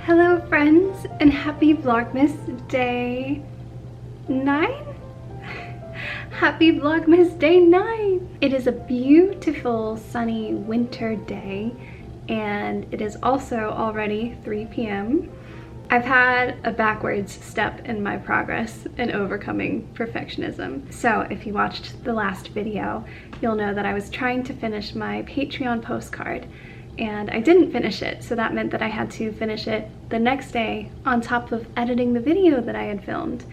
Hello friends, and happy Vlogmas day 9? Happy Vlogmas day 9! It is a beautiful sunny winter day and it is also already 3 p.m. I've had a backwards step in my progress in overcoming perfectionism. So if you watched the last video, you'll know that I was trying to finish my Patreon postcard and I didn't finish it, so that meant that I had to finish it the next day on top of editing the video that I had filmed.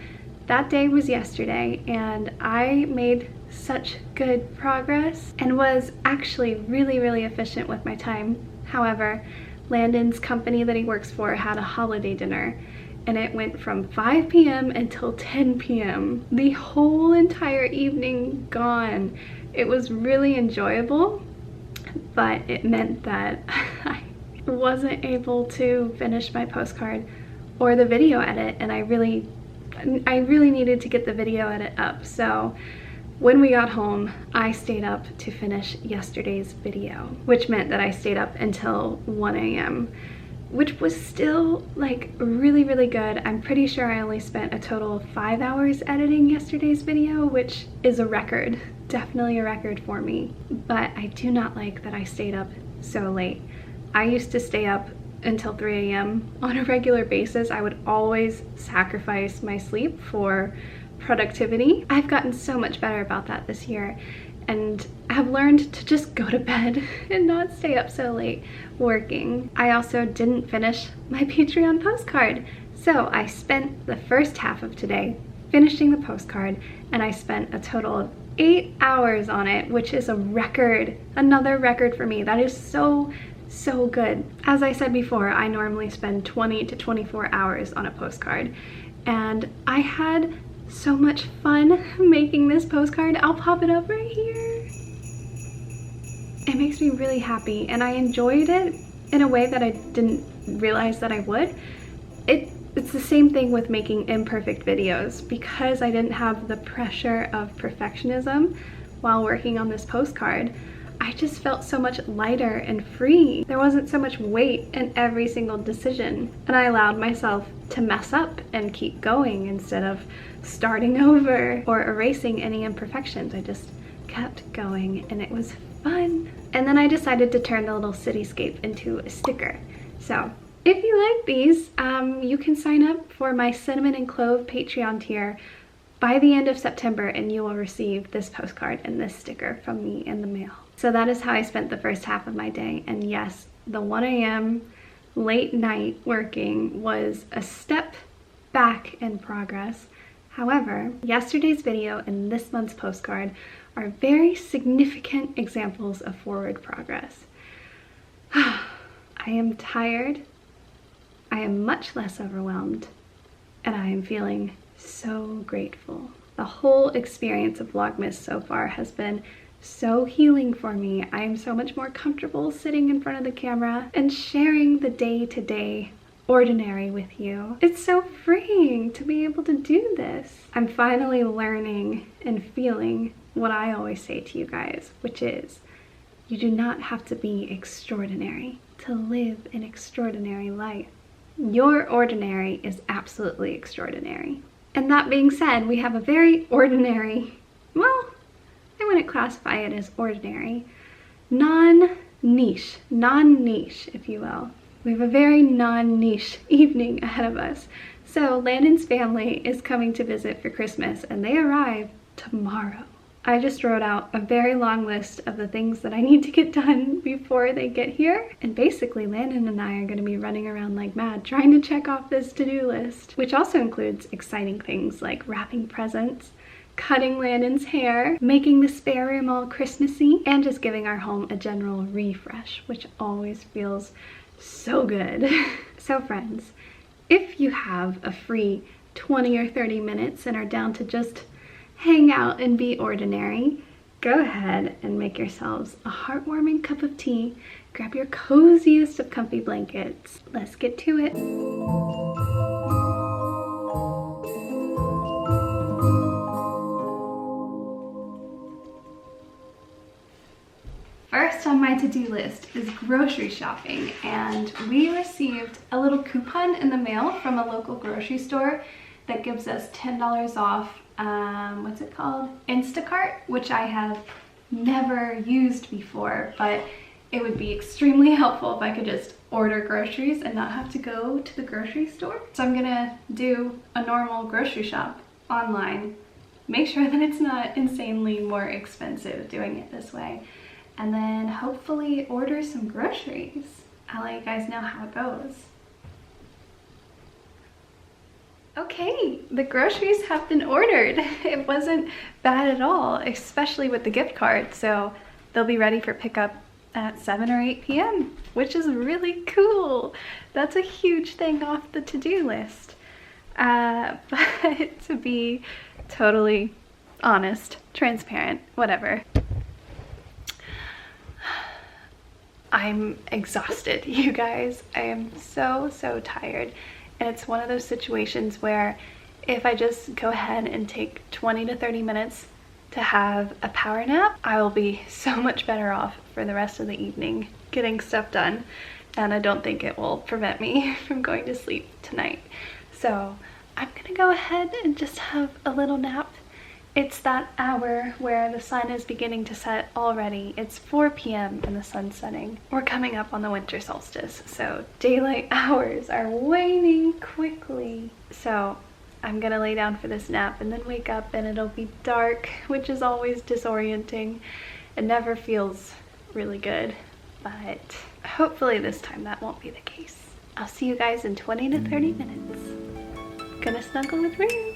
That day was yesterday and I made such good progress and was actually really efficient with my time. However, Landon's company that he works for had a holiday dinner and it went from 5 p.m. until 10 p.m. The whole entire evening gone. It was really enjoyable, but it meant that I wasn't able to finish my postcard or the video edit, and I really needed to get the video edit up. So when we got home, I stayed up to finish yesterday's video, which meant that I stayed up until 1 a.m., which was still like really good. I'm pretty sure I only spent a total of 5 hours editing yesterday's video, which is a record, definitely a record for me. But I do not like that I stayed up so late. I used to stay up until 3 a.m. on a regular basis. I would always sacrifice my sleep for productivity. I've gotten so much better about that this year and have learned to just go to bed and not stay up so late working. I also didn't finish my Patreon postcard, so I spent the first half of today finishing the postcard and I spent a total of 8 hours on it, which is a record, another record for me. That is so good. As I said before, I normally spend 20 to 24 hours on a postcard and I had so much fun making this postcard. I'll pop it up right here. It makes me really happy and I enjoyed it in a way that I didn't realize that I would. It's the same thing with making imperfect videos. Because I didn't have the pressure of perfectionism while working on this postcard, I just felt so much lighter and free. There wasn't so much weight in every single decision, and I allowed myself to mess up and keep going instead of starting over or erasing any imperfections. I just kept going and it was fun. And then I decided to turn the little cityscape into a sticker. So if you like these, you can sign up for my Cinnamon and Clove Patreon tier by the end of September and you will receive this postcard and this sticker from me in the mail. So that is how I spent the first half of my day. And yes, the 1 a.m. late night working was a step back in progress. However, yesterday's video and this month's postcard are very significant examples of forward progress. I am tired, I am much less overwhelmed, and I am feeling so grateful. The whole experience of Vlogmas so far has been so healing for me. I am so much more comfortable sitting in front of the camera and sharing the day-to-day ordinary with you. It's so freeing to be able to do this. I'm finally learning and feeling what I always say to you guys, which is you do not have to be extraordinary to live an extraordinary life. Your ordinary is absolutely extraordinary. And that being said, we have a very ordinary, well, I wouldn't classify it as ordinary, non-niche, if you will. We have a very non-niche evening ahead of us. So Landon's family is coming to visit for Christmas and they arrive tomorrow. I just wrote out a very long list of the things that I need to get done before they get here. And basically Landon and I are going to be running around like mad trying to check off this to-do list, which also includes exciting things like wrapping presents, cutting Landon's hair, making the spare room all Christmassy, and just giving our home a general refresh, which always feels so good. So friends, if you have a free 20 or 30 minutes and are down to just hang out and be ordinary, go ahead and make yourselves a heartwarming cup of tea, grab your coziest of comfy blankets. Let's get to it. First on my to-do list is grocery shopping, and we received a little coupon in the mail from a local grocery store that gives us $10 off, what's it called? Instacart, which I have never used before, but it would be extremely helpful if I could just order groceries and not have to go to the grocery store. So I'm gonna do a normal grocery shop online, make sure that it's not insanely more expensive doing it this way, and then hopefully order some groceries. I'll let you guys know how it goes. Okay, the groceries have been ordered. It wasn't bad at all, especially with the gift card, so they'll be ready for pickup at 7 or 8 p.m., which is really cool. That's a huge thing off the to-do list. But to be totally honest, transparent, whatever, I'm exhausted, you guys. I am so tired. And it's one of those situations where if I just go ahead and take 20 to 30 minutes to have a power nap, I will be so much better off for the rest of the evening getting stuff done. And I don't think it will prevent me from going to sleep tonight. So I'm gonna go ahead and just have a little nap. It's that hour where the sun is beginning to set already. It's 4 p.m. and the sun's setting. We're coming up on the winter solstice, so daylight hours are waning quickly. So I'm gonna lay down for this nap and then wake up and it'll be dark, which is always disorienting. It never feels really good, but hopefully this time that won't be the case. I'll see you guys in 20 to 30 minutes. Gonna snuggle with Rue.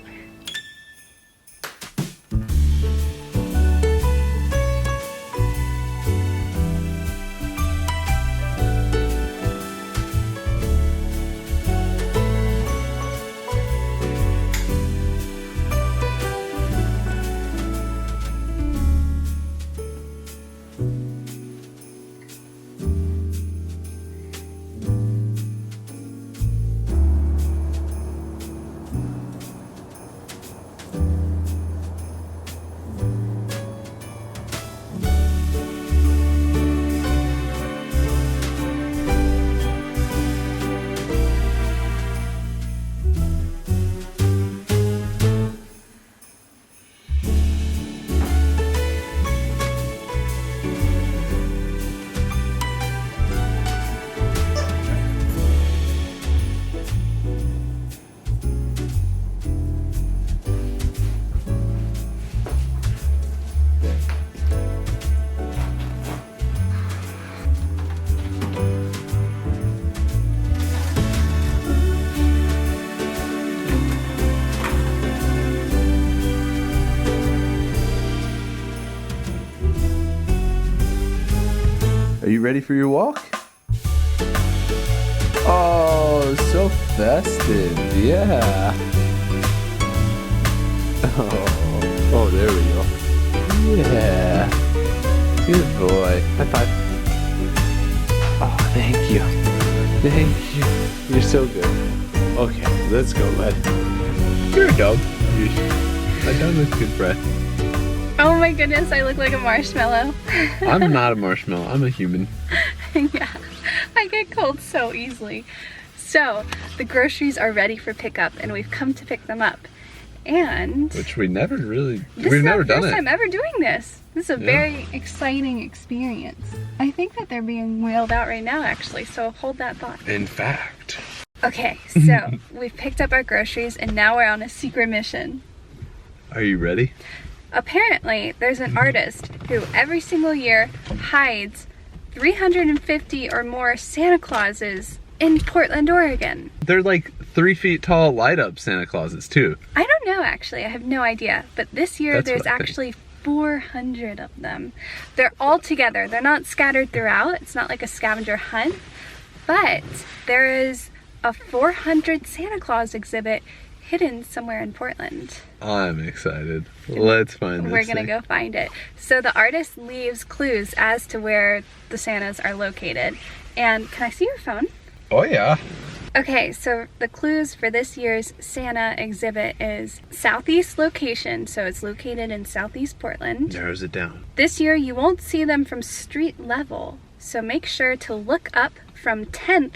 Are you ready for your walk? Oh, so festive, yeah. Oh, there we go. Yeah. Good boy. High five. Oh, thank you. Thank you. You're so good. Okay, let's go, bud. You're a dog. A dog with good breath. Oh my goodness, I look like a marshmallow. I'm not a marshmallow, I'm a human. Yeah, I get cold so easily. So, the groceries are ready for pickup and we've come to pick them up. And which we never really, we've never done it. This is the first time ever doing this. This is a very exciting experience. I think that they're being wheeled out right now actually, so hold that thought. In fact. Okay, so we've picked up our groceries and now we're on a secret mission. Are you ready? Apparently, there's an artist who every single year hides 350 or more Santa Clauses in Portland, Oregon. They're like 3 feet tall light up Santa Clauses too. I don't know actually, I have no idea. But this year there's actually 400 of them. They're all together, they're not scattered throughout. It's not like a scavenger hunt, but there is a 400 Santa Claus exhibit hidden somewhere in Portland. I'm excited. Let's find this. We're gonna go find it. So the artist leaves clues as to where the Santas are located. And can I see your phone? Oh yeah. Okay, so the clues for this year's Santa exhibit is southeast location, so it's located in southeast Portland. Narrows it down. This year you won't see them from street level. So make sure to look up from 10th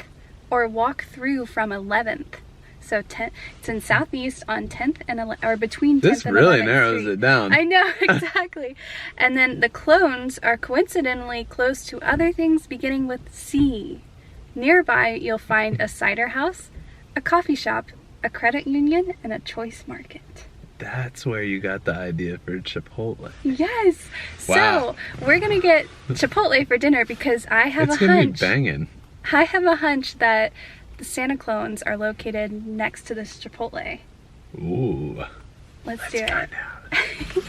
or walk through from 11th. So it's in Southeast on 10th and or between 10th This and 11th really narrows Street. it down. I know, exactly. And then the clones are coincidentally close to other things beginning with C. Nearby, you'll find a cider house, a coffee shop, a credit union, and a choice market. That's where you got the idea for Chipotle. Yes. Wow. So we're gonna get Chipotle for dinner because I have It's a gonna hunch. be banging. I have a hunch that the Santa clones are located next to this Chipotle. Ooh. Let's do it. Find out.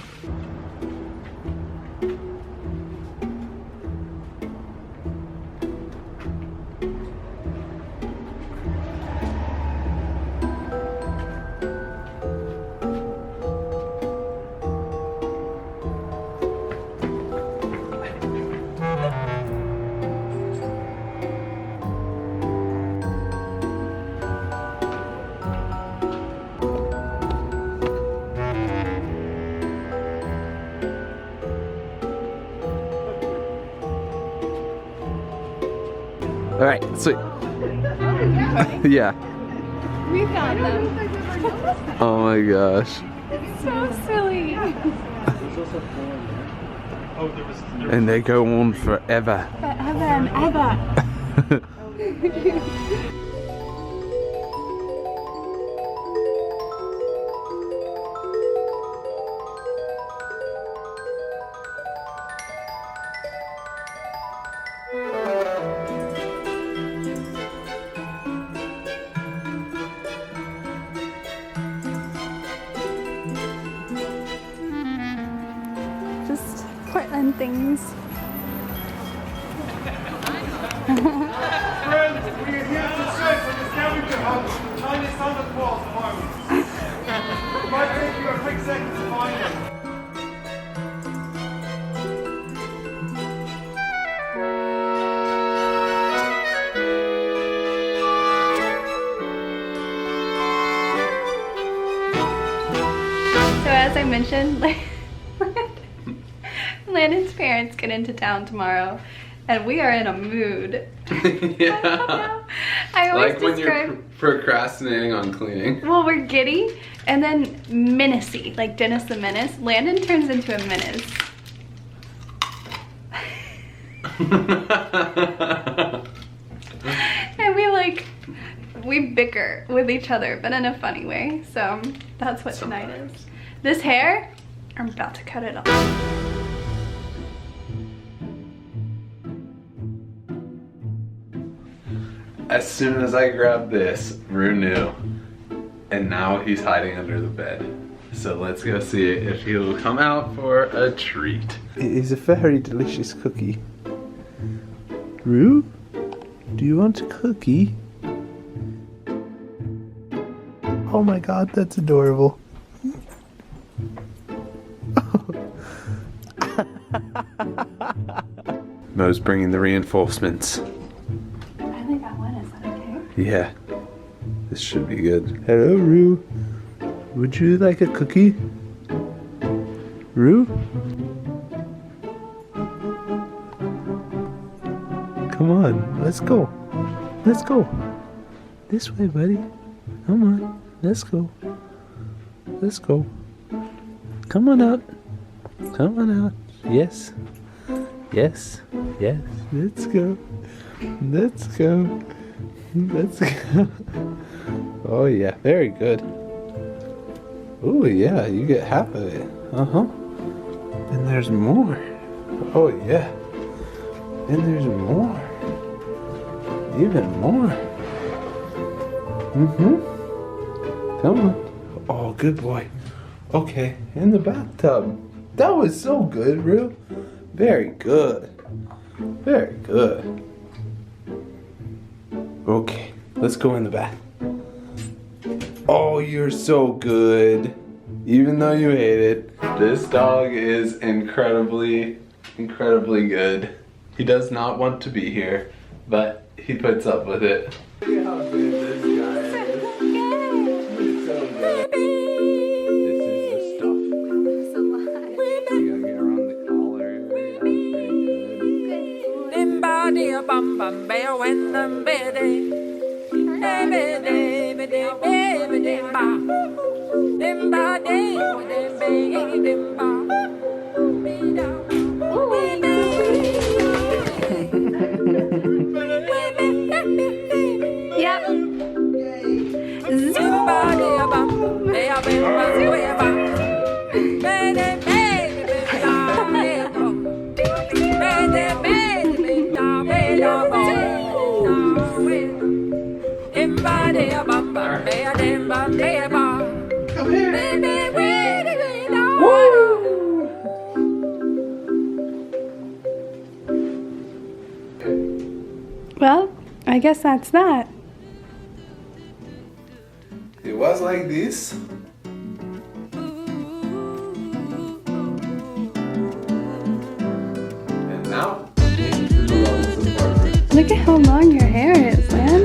All right, sweet. Yeah. We found them. Oh my gosh. So silly. And they go on forever. Forever and ever. Just Portland things. Friends, we are here to say from the scavenger hunt, Chinese Santa Claus home. It might take you a quick second to find them. So as I mentioned, Landon's parents get into town tomorrow, and we are in a mood. Yeah. I always Like when describe. you're procrastinating on cleaning. Well, we're giddy, and then menacey, like Dennis the Menace. Landon turns into a menace. And we bicker with each other, but in a funny way. So that's what tonight is. This hair, I'm about to cut it off. As soon as I grabbed this, Rue knew. And now he's hiding under the bed. So let's go see if he'll come out for a treat. It is a very delicious cookie. Rue, do you want a cookie? Oh my god, that's adorable. Mo's bringing the reinforcements. I only got one, is that okay? Yeah, this should be good. Hello, Rue. Would you like a cookie? Rue? Come on, let's go. Let's go. This way, buddy. Come on, let's go. Let's go. Come on out. Come on out. Yes. Yes. Yes. Let's go. Let's go. Let's go. Oh yeah, very good. Oh yeah, you get half of it. Uh-huh. And there's more. Oh yeah. And there's more. Even more. Mm-hmm. Come on. Oh, good boy. Okay, in the bathtub. That was so good, Rue. Very good. Very good. Okay, let's go in the bath. Oh, you're so good. Even though you hate it, this dog is incredibly good. He does not want to be here, but he puts up with it. Look at how good this guy is. He's so good. This is the stuff. You gotta get around the collar area. Pretty good. Well, I guess that's that. It was like this. And now, Look at how long your hair is, man.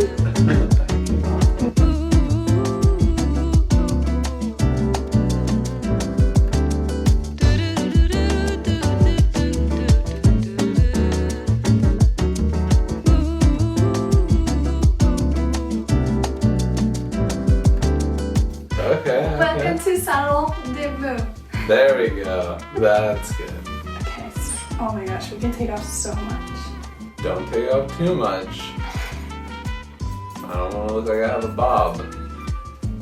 Okay. Welcome to Salon de Vœux. There we go. That's good. Okay, oh my gosh, we can take off so much. Don't take off too much. I don't want to look like I have a bob.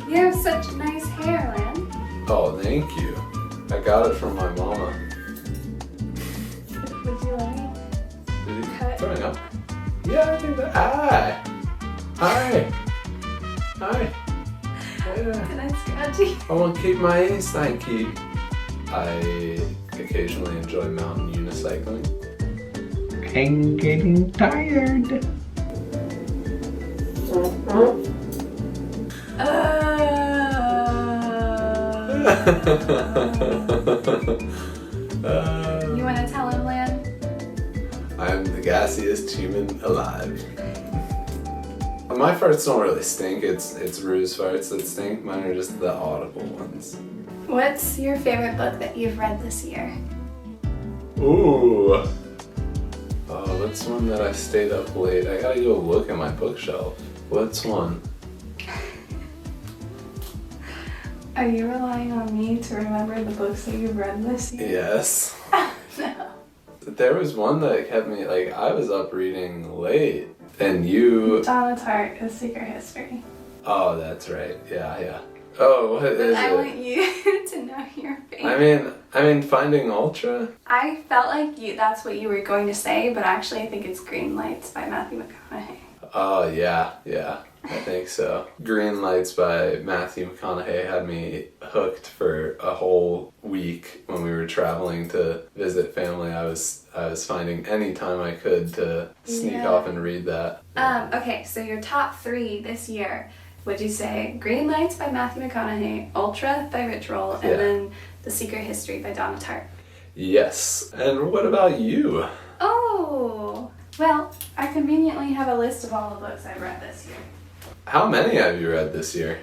You have such nice hair, Lan. Oh, thank you. I got it from my mama. Would you let me? Is he Cut. throwing up? Yeah, I think that. Hi. Hi. Hi. Yeah. Can I scratch you? I want to keep my ace, thank you. I occasionally enjoy mountain unicycling. I'm getting tired. You want to tell him, Lan? I'm the gassiest human alive. My farts don't really stink, it's Rue's farts that stink. Mine are just the audible ones. What's your favorite book that you've read this year? Ooh. Oh, what's one that I stayed up late? I gotta go look at my bookshelf. What's one? Are you relying on me to remember the books that you've read this year? Yes. No. There was one that kept me, like, I was up reading late. And you... Donna Tartt, A Secret History. Oh, that's right. Yeah. Oh, what is I it? want you to know your favorite. I mean, Finding Ultra? I felt like that's what you were going to say, but actually I think it's Green Lights by Matthew McConaughey. Oh, yeah, I think so. Green Lights by Matthew McConaughey had me hooked for a whole week when we were traveling to visit family. I was finding any time I could to sneak off and read that. Okay, so your top 3 this year, would you say Green Lights by Matthew McConaughey, Ultra by Rich Roll, and then The Secret History by Donna Tartt? Yes. And what about you? Oh, well, I conveniently have a list of all the books I've read this year. How many have you read this year?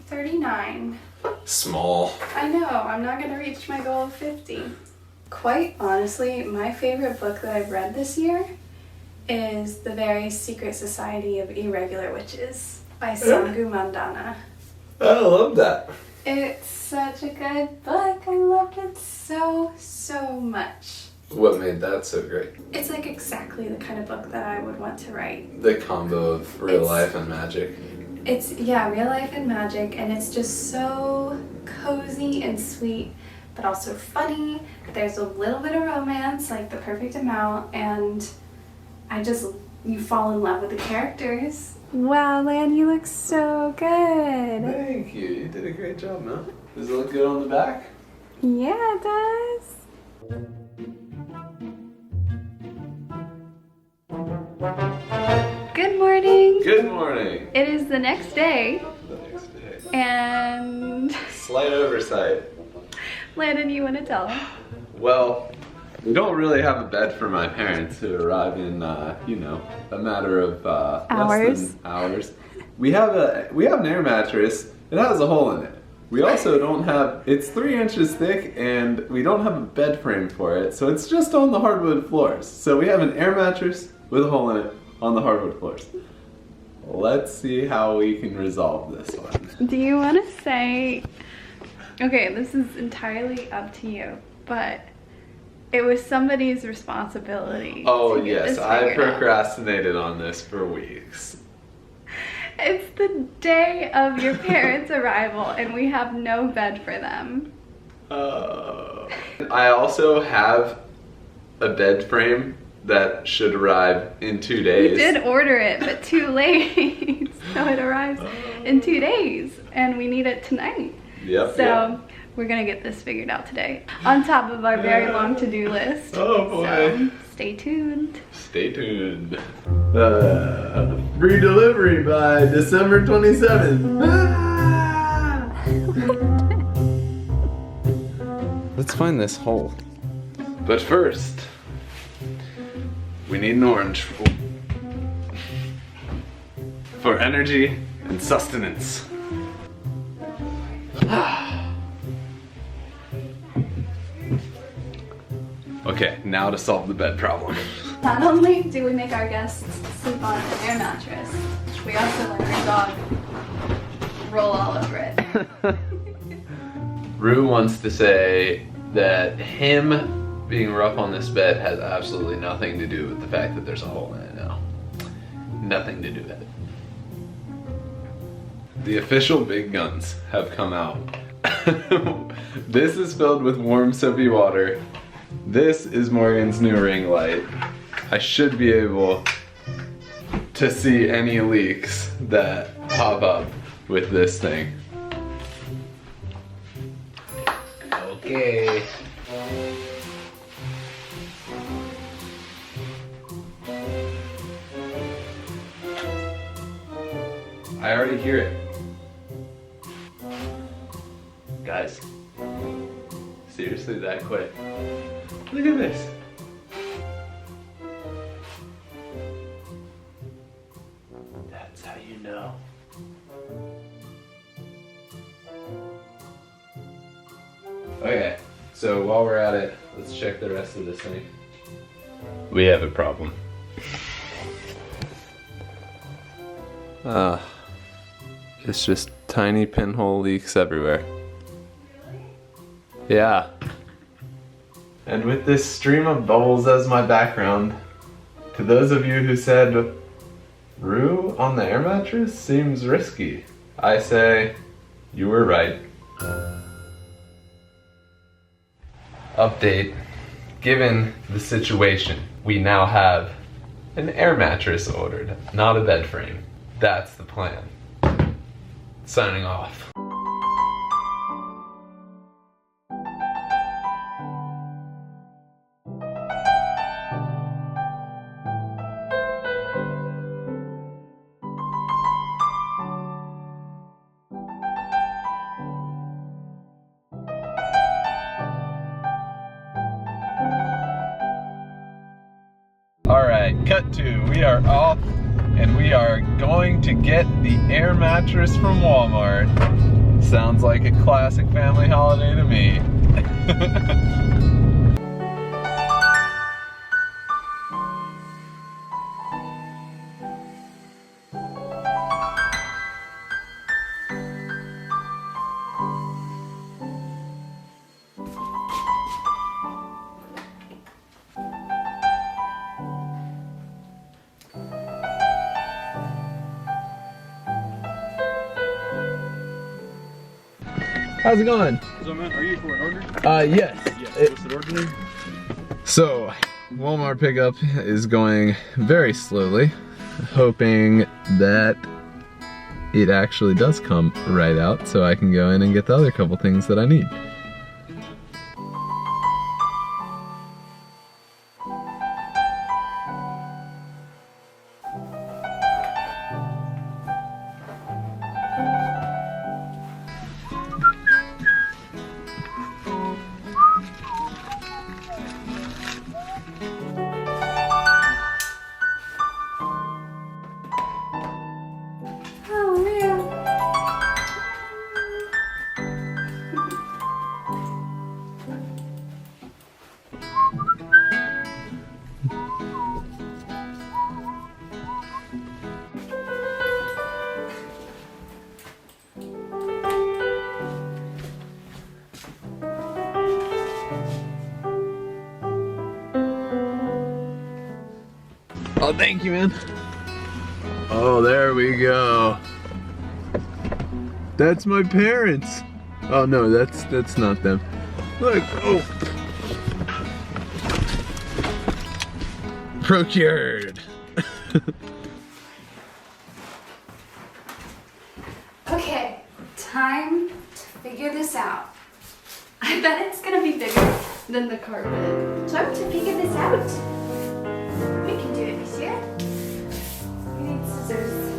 39. Small. I know, I'm not going to reach my goal of 50. Quite honestly, my favorite book that I've read this year is The Very Secret Society of Irregular Witches by Sangu Mandana. I love that. It's such a good book. I loved it so much. What made that so great? It's like exactly the kind of book that I would want to write. The combo of real life and magic. It's, real life and magic, and it's just so cozy and sweet, but also funny. There's a little bit of romance, like the perfect amount, and you fall in love with the characters. Wow, Lan, you look so good. Thank you. You did a great job, man. Does it look good on the back? Yeah, it does. Good morning. Good morning. It is the next day, The next day. and Slight oversight. Landon, you want to tell him? Well, we don't really have a bed for my parents who arrive in, a matter of less than hours. We have an air mattress. It has a hole in it. We also don't have, it's 3 inches thick, and we don't have a bed frame for it, so it's just on the hardwood floors. So we have an air mattress with a hole in it on the hardwood floors. let's see how we can resolve this one. Do you want to say, okay, this is entirely up to you, but it was somebody's responsibility. Oh to get yes, this I figured out. procrastinated on this for weeks. It's the day of your parents' arrival and we have no bed for them. I also have a bed frame that should arrive in 2 days. You did order it, but too late. So it arrives in 2 days and we need it tonight. Yep. So we're gonna get this figured out today. On top of our very long to-do list. Oh boy. So stay tuned. Stay tuned. Free delivery by December 27th. Let's find this hole. But first, we need an orange for energy and sustenance. Okay, now to solve the bed problem. Not only do we make our guests sleep on an air mattress, we also let our dog roll all over it. Rue wants to say that him being rough on this bed has absolutely nothing to do with the fact that there's a hole in it now. Nothing to do with it. The official big guns have come out. This is filled with warm soapy water. This is Morgan's new ring light. I should be able to see any leaks that pop up with this thing. Okay. I already hear it. Guys, seriously that quick? Look at this. That's how you know. Okay, so while we're at it, let's check the rest of this thing. We have a problem. It's just tiny pinhole leaks everywhere. Yeah. And with this stream of bubbles as my background, to those of you who said, Rue on the air mattress seems risky, I say, you were right. Update. Given the situation, we now have an air mattress ordered, not a bed frame. That's the plan. Signing off. Alright, cut to, we are off and we are going to get the air mattress from Walmart. Sounds like a classic family holiday to me. How's it going? So man, are you for an order? Yes. What's the order name? So, Walmart pickup is going very slowly, hoping that it actually does come right out so I can go in and get the other couple things that I need. Oh, thank you, man. Oh, there we go. That's my parents. Oh no, that's not them. Look, oh. Procured. Okay, time to figure this out. I bet it's gonna be bigger than the carpet. Time to figure this out. We can do it, monsieur. We need scissors.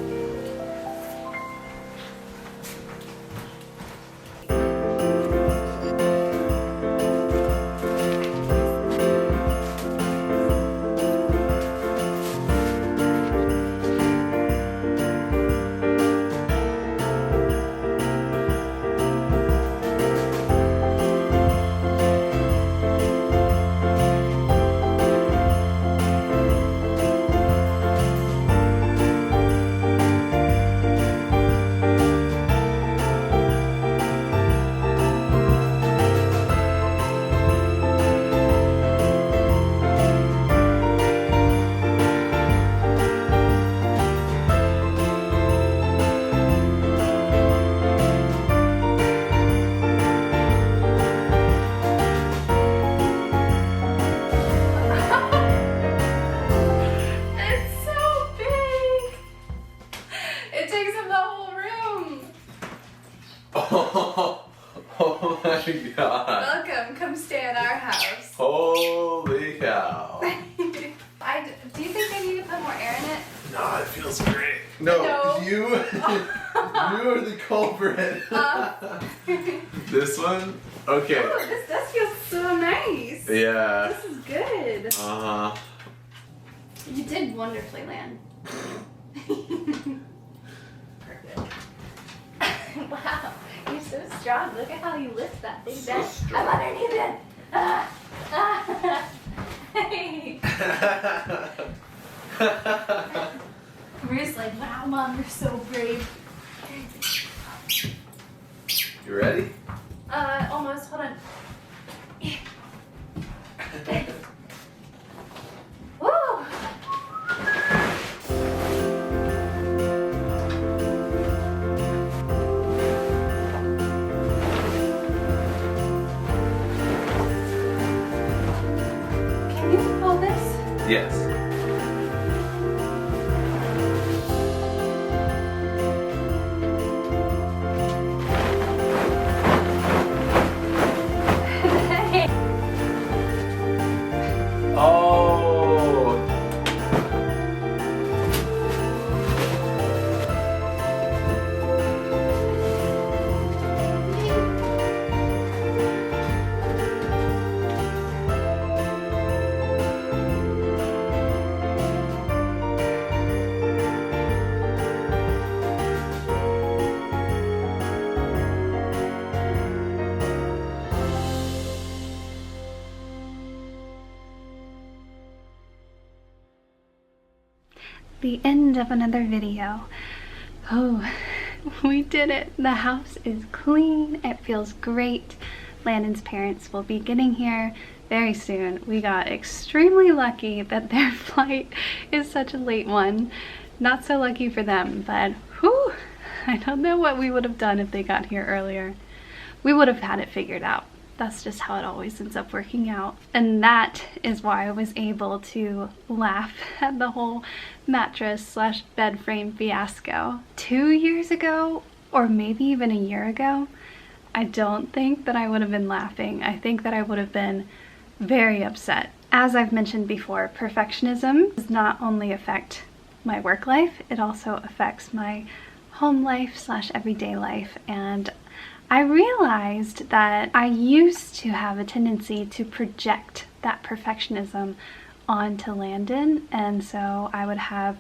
Oh my god. Welcome, come stay at our house. Holy cow. Do you think they need to put more air in it? No, it feels great. No. You are the culprit. This one? Okay. Oh, this does feel so nice. Yeah. This is good. Uh-huh. You did wonderfully, Lan. Perfect. Wow, you're so strong. Look at how you lift that thing down. I'm underneath it. Hey. We're just like, wow, Mom, you're so brave. You ready? Almost. Hold on. Woo! Can you pull this? Yes. Oh. The end of another video. Oh, we did it. The house is clean. It feels great. Landon's parents will be getting here very soon. We got extremely lucky that their flight is such a late one. Not so lucky for them, but whew, I don't know what we would have done if they got here earlier. We would have had it figured out. That's just how it always ends up working out. And that is why I was able to laugh at the whole mattress slash bed frame fiasco. 2 years ago, or maybe even a year ago, I don't think that I would have been laughing. I think that I would have been very upset. As I've mentioned before, perfectionism does not only affect my work life, it also affects my home life slash everyday life. And I realized that I used to have a tendency to project that perfectionism onto Landon, and so I would have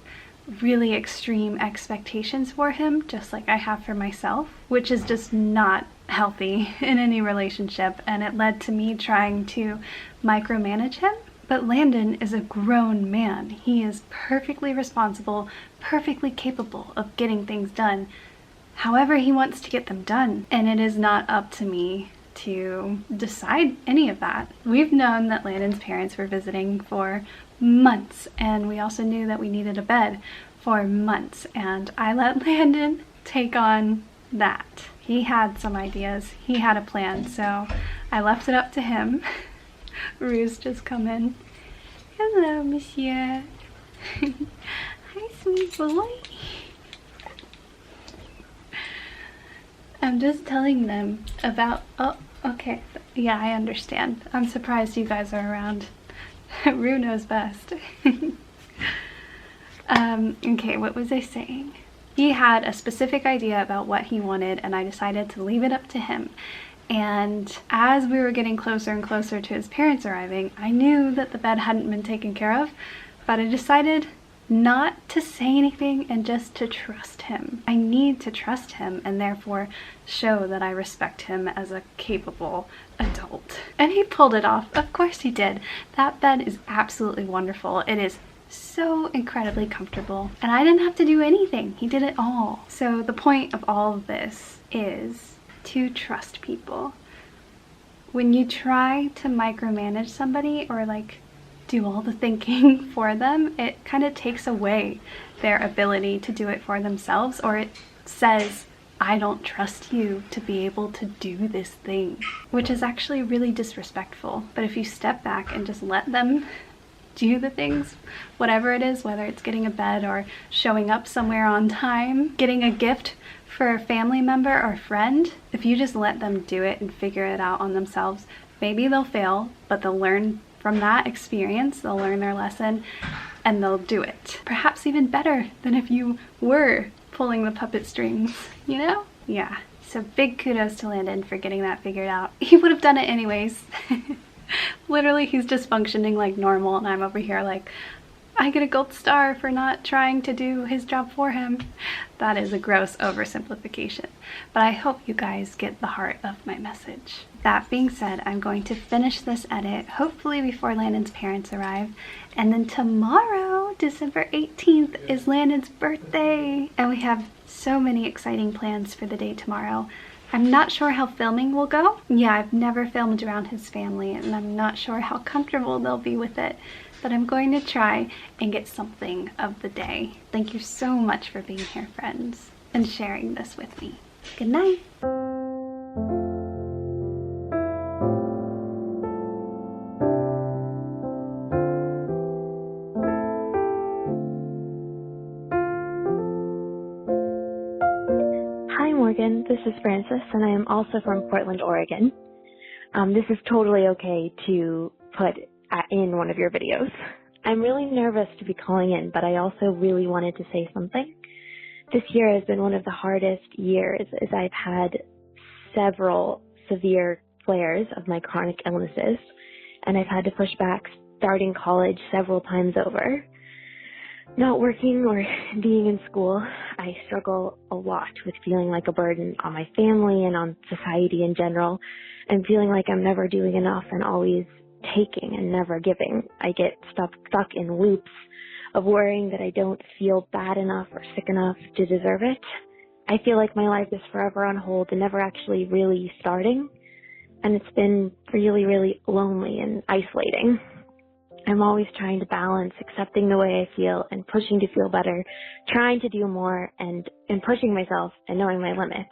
really extreme expectations for him, just like I have for myself, which is just not healthy in any relationship, and it led to me trying to micromanage him. But Landon is a grown man. He is perfectly responsible, perfectly capable of getting things done however he wants to get them done, and it is not up to me to decide any of that. We've known that Landon's parents were visiting for months, and we also knew that we needed a bed for months, and I let Landon take on that. He had some ideas, he had a plan, so I left it up to him. Rue's just come in. Hello, monsieur. Hi, sweet boy. I'm just telling them about, oh, okay, yeah, I understand. I'm surprised you guys are around. Rue knows best. Okay, what was I saying? He had a specific idea about what he wanted, and I decided to leave it up to him. And as we were getting closer and closer to his parents arriving, I knew that the bed hadn't been taken care of, but I decided not to say anything and just to trust him. I need to trust him and therefore show that I respect him as a capable adult. And he pulled it off. Of course he did. That bed is absolutely wonderful. It is so incredibly comfortable, and I didn't have to do anything. He did it all. So the point of all of this is to trust people. When you try to micromanage somebody or like do all the thinking for them, it kind of takes away their ability to do it for themselves, or it says, I don't trust you to be able to do this thing, which is actually really disrespectful. But if you step back and just let them do the things, whatever it is, whether it's getting a bed or showing up somewhere on time, getting a gift for a family member or friend, if you just let them do it and figure it out on themselves, maybe they'll fail, but they'll learn from that experience, they'll learn their lesson, and they'll do it. Perhaps even better than if you were pulling the puppet strings, you know? Yeah, so big kudos to Landon for getting that figured out. He would have done it anyways. Literally, he's just functioning like normal, and I'm over here like, I get a gold star for not trying to do his job for him. That is a gross oversimplification, but I hope you guys get the heart of my message. That being said, I'm going to finish this edit, hopefully before Landon's parents arrive, and then tomorrow, December 18th, is Landon's birthday, and we have so many exciting plans for the day tomorrow. I'm not sure how filming will go. Yeah, I've never filmed around his family, and I'm not sure how comfortable they'll be with it, but I'm going to try and get something of the day. Thank you so much for being here, friends, and sharing this with me. Good night. Hi Morgan, this is Frances, and I am also from Portland, Oregon. This is totally okay to put in one of your videos. I'm really nervous to be calling in, but I also really wanted to say something. This year has been one of the hardest years, as I've had several severe flares of my chronic illnesses, and I've had to push back starting college several times over. Not working or being in school, I struggle a lot with feeling like a burden on my family and on society in general, and feeling like I'm never doing enough and always taking and never giving. I get stuck in loops of worrying that I don't feel bad enough or sick enough to deserve it. I feel like my life is forever on hold and never actually really starting, and it's been really, really lonely and isolating. I'm always trying to balance accepting the way I feel and pushing to feel better, trying to do more and pushing myself and knowing my limits.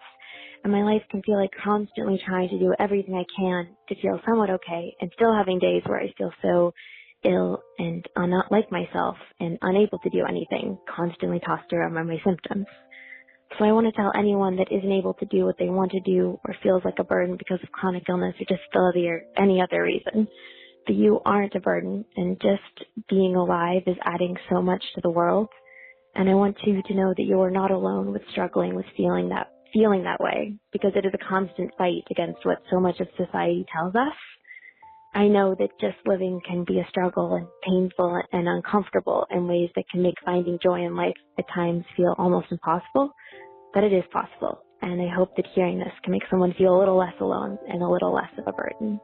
And my life can feel like constantly trying to do everything I can to feel somewhat okay, and still having days where I feel so ill and not like myself and unable to do anything, constantly tossed around by my symptoms. So I want to tell anyone that isn't able to do what they want to do or feels like a burden because of chronic illness or disability or any other reason, that you aren't a burden, and just being alive is adding so much to the world. And I want you to know that you are not alone with struggling with feeling that way, because it is a constant fight against what so much of society tells us. I know that just living can be a struggle and painful and uncomfortable in ways that can make finding joy in life at times feel almost impossible, but it is possible. And I hope that hearing this can make someone feel a little less alone and a little less of a burden.